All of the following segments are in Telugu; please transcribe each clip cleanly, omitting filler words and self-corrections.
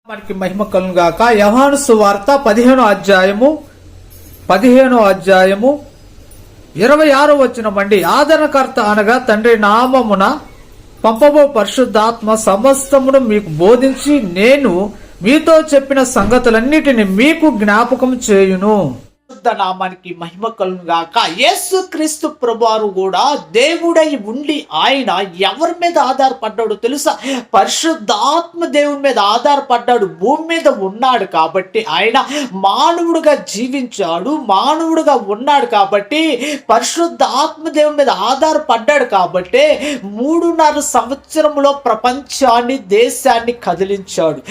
మనకి మహిమ కలుగును గాక. యోహాను సువార్త 15 అధ్యాయము 26 వచనమండి. ఆదరణకర్త అనగా తండ్రి నామమున పంపబో పరిశుద్ధాత్మ సమస్తమును మీకు బోధించి నేను మీతో చెప్పిన సంగతులన్నిటిని మీకు జ్ఞాపకం చేయును. నామానికి మహిమ కలుగును గాక. యేసు క్రీస్తు ప్రభువారు కూడా దేవుడై ఉండి ఆయన ఎవరి మీద ఆధారపడ్డాడు తెలుసా? పరిశుద్ధాత్మ దేవుని మీద ఆధారపడ్డాడు. భూమి మీద ఉన్నాడు కాబట్టి ఆయన మానవుడిగా జీవించాడు, మానవుడిగా ఉన్నాడు కాబట్టి పరిశుద్ధాత్మ దేవుని మీద ఆధారపడ్డాడు కాబట్టి 3.5 సంవత్సరంలో ప్రపంచాన్ని, దేశాన్ని కదిలించాడు.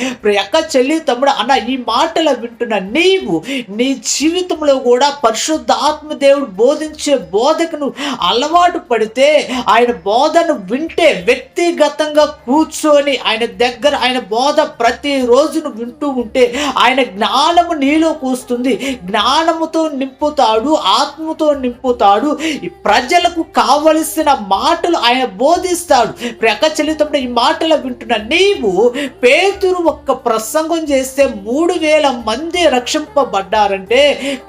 ఎక్క చెల్లి తమ్ముడు అన్న ఈ మాటలు వింటున్న నీవు నీ జీవితంలో కూడా పరిశుద్ధాత్మ దేవుడు బోధించే బోధకును అలవాటు పడితే, ఆయన బోధను వింటే, వ్యక్తిగతంగా కూర్చొని ఆయన దగ్గర ఆయన బోధ ప్రతి రోజును వింటూ ఉంటే ఆయన జ్ఞానము నీలోకి వస్తుంది. జ్ఞానముతో నింపుతాడు, ఆత్మతో నింపుతాడు. ఈ ప్రజలకు కావలసిన మాటలు ఆయన బోధిస్తాడు. ప్రకచలితంలో ఈ మాటలు వింటున్న నీవు పేతురు ఒక్క ప్రసంగం చేస్తే 3,000 మంది రక్షింపబడ్డారంటే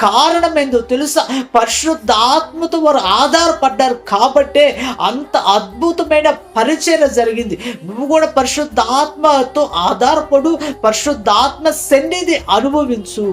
కారణం ఏందో తెలుసా? పరిశుద్ధాత్మతో వారు ఆధారపడ్డారు కాబట్టే అంత అద్భుతమైన పరిచర్య జరిగింది. నువ్వు కూడా పరిశుద్ధాత్మతో ఆధారపడు, పరిశుద్ధాత్మ సన్నిధి అనుభవించు.